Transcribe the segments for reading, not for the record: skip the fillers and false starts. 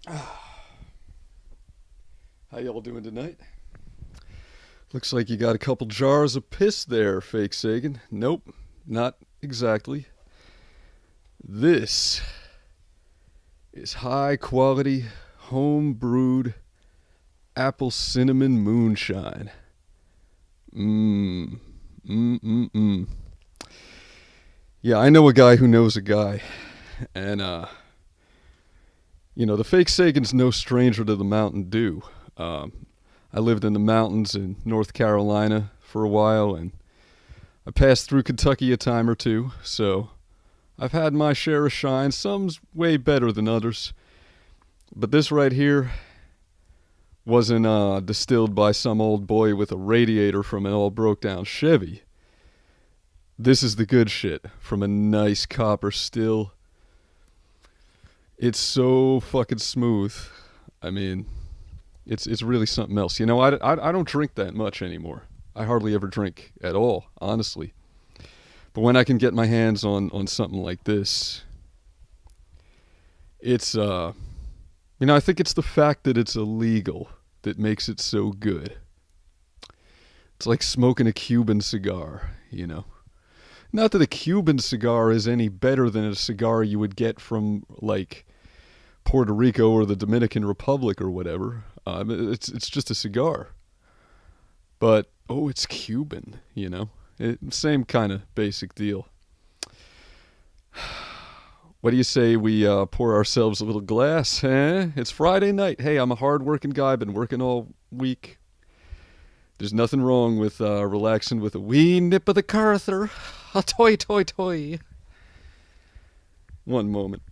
How y'all doing tonight? Looks like you got a couple jars of piss there, Fakesagan. Nope, not exactly. This is high quality, home brewed apple cinnamon moonshine. Mmm. Mmm. Yeah, I know a guy who knows a guy. And, the Fakesagan's no stranger to the Mountain Dew. I lived in the mountains in North Carolina for a while, and I passed through Kentucky a time or two, so I've had my share of shine. Some's way better than others. But this right here wasn't distilled by some old boy with a radiator from an all broke down Chevy. This is the good shit from a nice copper still. It's so fucking smooth. I mean, it's really something else. I don't drink that much anymore. I hardly ever drink at all, honestly. But when I can get my hands on something like this, it's I think it's the fact that it's illegal that makes it so good. It's like smoking a Cuban cigar. Not that a Cuban cigar is any better than a cigar you would get from like Puerto Rico or the Dominican Republic or whatever. It's just a cigar. But it's Cuban. Same kind of basic deal. What do you say we pour ourselves a little glass, eh? It's Friday night. Hey, I'm a hard-working guy. Been working all week. There's nothing wrong with relaxing with a wee nip of the Carther. A toy, toy, toy. One moment.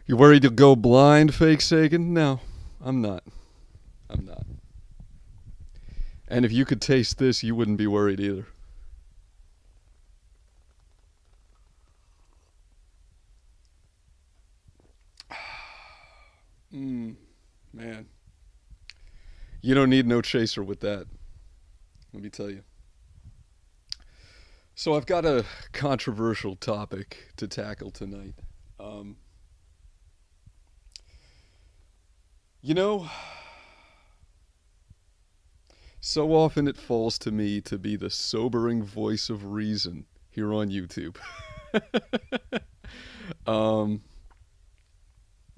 You worried you'll go blind, Fakesagan? No, I'm not. I'm not. And if you could taste this, you wouldn't be worried either. Man. You don't need no chaser with that. Let me tell you. So I've got a controversial topic to tackle tonight. Um, you know, so often it falls to me to be the sobering voice of reason here on YouTube. um,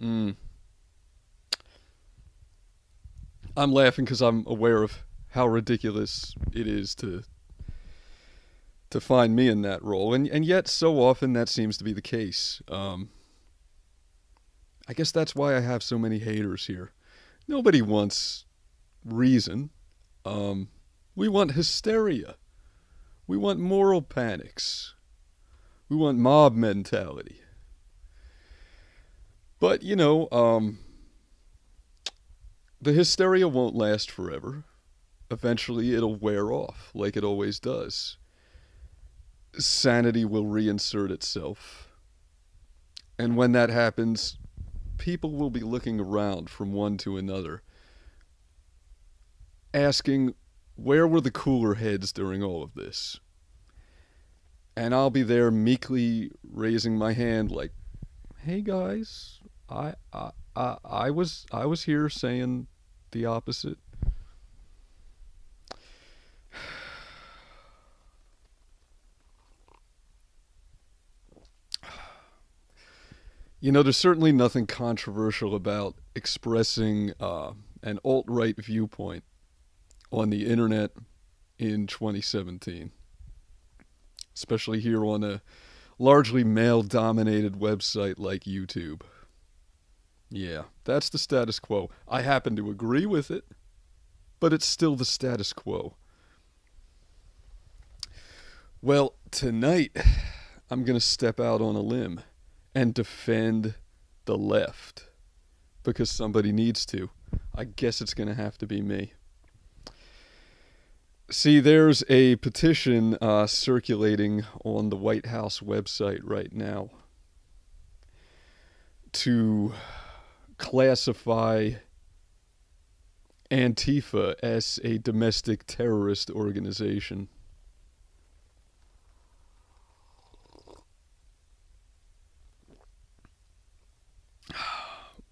mm, I'm laughing because I'm aware of how ridiculous it is to find me in that role, and yet so often that seems to be the case. I guess that's why I have so many haters here. Nobody wants reason. Um, we want hysteria. We want moral panics. We want mob mentality. But the hysteria won't last forever. Eventually, it'll wear off, like it always does. Sanity will reinsert itself. And when that happens, people will be looking around from one to another, asking, where were the cooler heads during all of this? And I'll be there meekly raising my hand like, hey guys, I was here saying the opposite. There's certainly nothing controversial about expressing an alt-right viewpoint on the internet in 2017, especially here on largely male-dominated website like YouTube. Yeah, that's the status quo. I happen to agree with it, but it's still the status quo. Well, tonight I'm going to step out on a limb and defend the left because somebody needs to. I guess it's going to have to be me. See, there's a petition circulating on the White House website right now to classify Antifa as a domestic terrorist organization.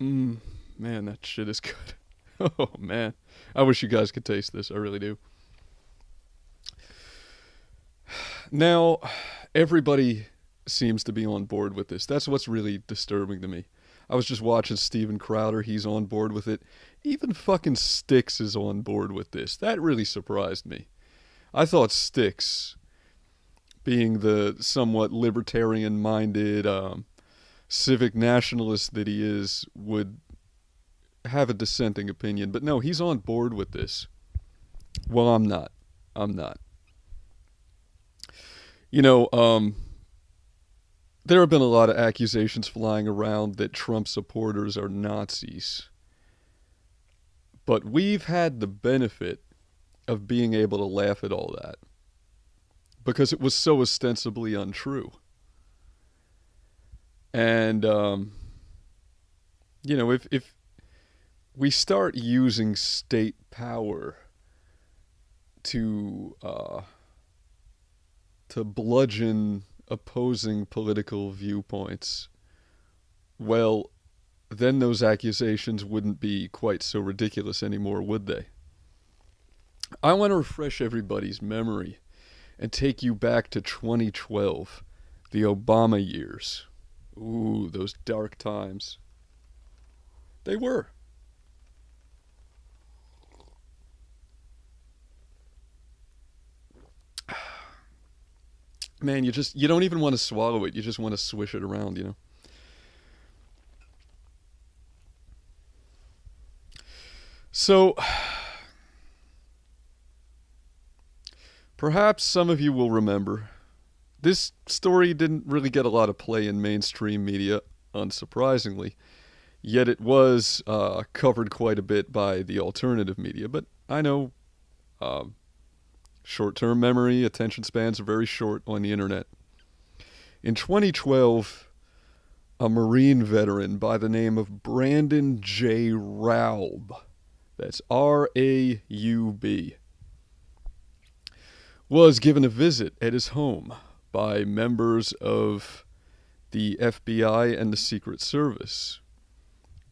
Man, that shit is good. Oh, man. I wish you guys could taste this. I really do. Now, everybody seems to be on board with this. That's what's really disturbing to me. I was just watching Steven Crowder. He's on board with it. Even fucking Styx is on board with this. That really surprised me. I thought Styx, being the somewhat libertarian-minded, civic nationalist that he is, would have a dissenting opinion. But no, he's on board with this. Well, I'm not. You know, there have been a lot of accusations flying around that Trump supporters are Nazis. But we've had the benefit of being able to laugh at all that because it was so ostensibly untrue. And, you know, if we start using state power to bludgeon opposing political viewpoints, well, then those accusations wouldn't be quite so ridiculous anymore, would they? I want to refresh everybody's memory and take you back to 2012, the Obama years. Ooh, those dark times. They were. Man, you don't even want to swallow it. You just want to swish it around, you know. So, perhaps some of you will remember, this story didn't really get a lot of play in mainstream media, unsurprisingly, yet it was covered quite a bit by the alternative media. But I know short-term memory, attention spans are very short on the internet. In 2012, a Marine veteran by the name of Brandon J. Raub, that's R-A-U-B, was given a visit at his home by members of the FBI and the Secret Service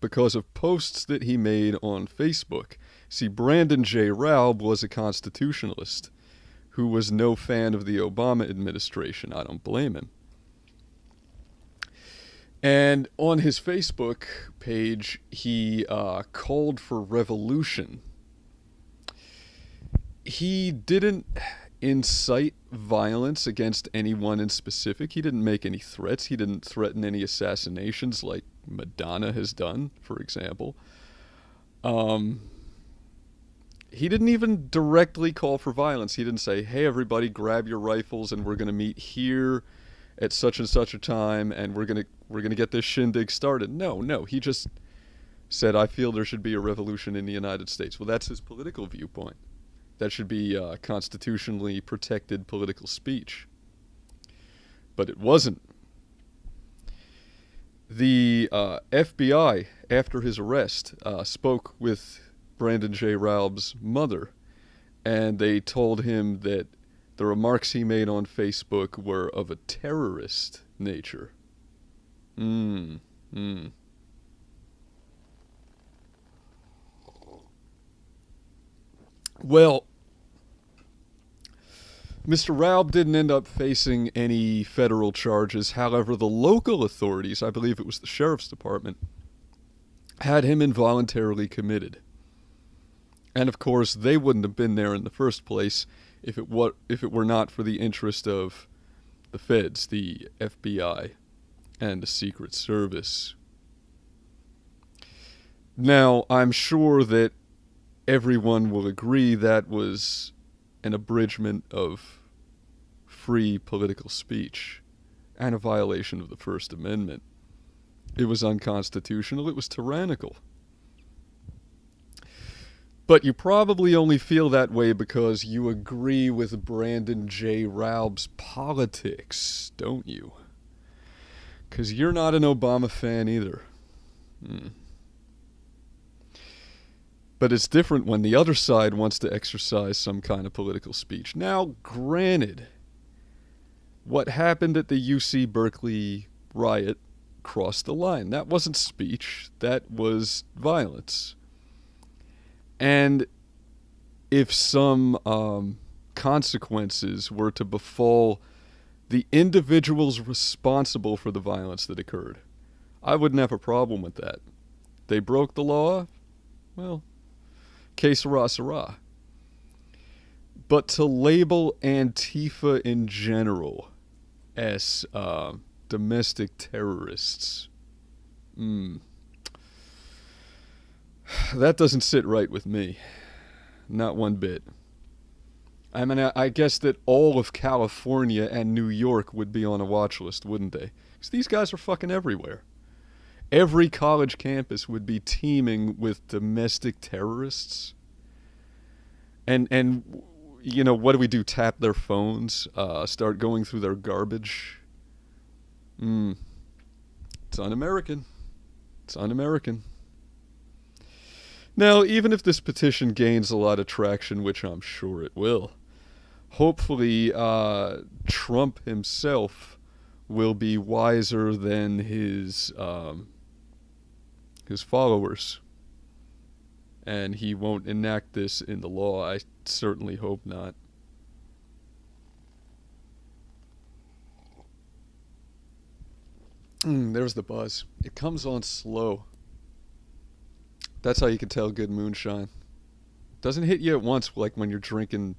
because of posts that he made on Facebook. See, Brandon J. Raub was a constitutionalist who was no fan of the Obama administration. I don't blame him. And on his Facebook page, he called for revolution. He didn't incite violence against anyone in specific. He didn't make any threats. He didn't threaten any assassinations like Madonna has done, for example. He didn't even directly call for violence. He didn't say, hey, everybody, grab your rifles and we're going to meet here at such and such a time and we're going to get this shindig started. No. He just said, I feel there should be a revolution in the United States. Well, that's his political viewpoint. That should be constitutionally protected political speech. But it wasn't. The FBI, after his arrest, spoke with Brandon J. Raub's mother, and they told him that the remarks he made on Facebook were of a terrorist nature. Well, Mr. Raub didn't end up facing any federal charges. However, the local authorities, I believe it was the sheriff's department, had him involuntarily committed. And of course, they wouldn't have been there in the first place if it were not for the interest of the feds, the FBI, and the Secret Service. Now, I'm sure that everyone will agree that was an abridgment of free political speech and a violation of the First Amendment. It was unconstitutional. It was tyrannical. But you probably only feel that way because you agree with Brandon J. Raub's politics, don't you? Because you're not an Obama fan either. But it's different when the other side wants to exercise some kind of political speech. Now, granted, what happened at the UC Berkeley riot crossed the line. That wasn't speech. That was violence. And if some consequences were to befall the individuals responsible for the violence that occurred, I wouldn't have a problem with that. They broke the law, well, que sera, sera. But to label Antifa in general as domestic terrorists, that doesn't sit right with me. Not one bit. I mean, I guess that all of California and New York would be on a watch list, wouldn't they? Because these guys are fucking everywhere. Every college campus would be teeming with domestic terrorists. And you know, what do we do? Tap their phones? Start going through their garbage? It's un-American. It's un-American. Now, even if this petition gains a lot of traction, which I'm sure it will, hopefully Trump himself will be wiser than his followers, and he won't enact this in the law. I certainly hope not. There's the buzz. It comes on slow. That's how you can tell good moonshine. Doesn't hit you at once like when you're drinking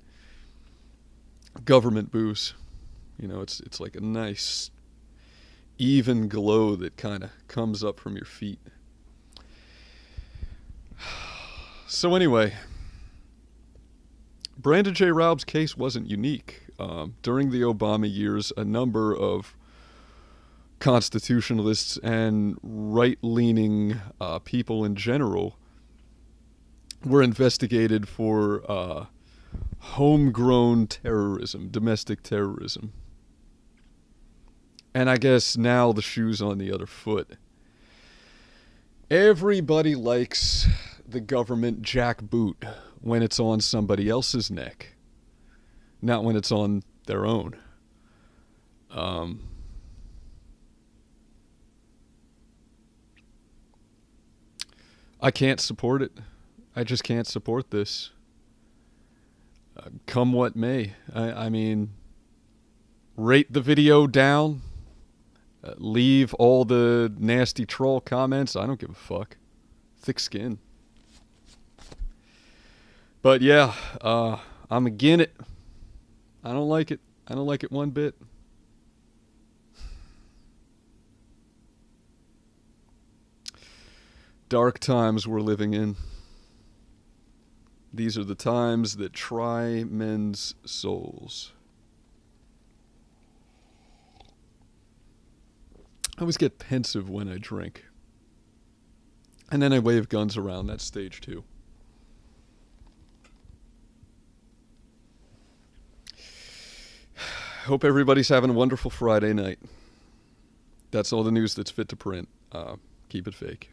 government booze. You know, it's like a nice even glow that kind of comes up from your feet. So anyway, Brandon J. Raub's case wasn't unique. During the Obama years, a number of constitutionalists and right-leaning people in general were investigated for homegrown terrorism, domestic terrorism. And I guess now the shoe's on the other foot. Everybody likes the government jackboot when it's on somebody else's neck, not when it's on their own. I can't support it. I just can't support this. Come what may. I mean, rate the video down. Leave all the nasty troll comments. I don't give a fuck. Thick skin. But yeah, I'm again it. I don't like it. I don't like it one bit. Dark times we're living in. These are the times that try men's souls. I always get pensive when I drink. And then I wave guns around. That's stage 2. Hope everybody's having a wonderful Friday night. That's all the news that's fit to print. Keep it fake.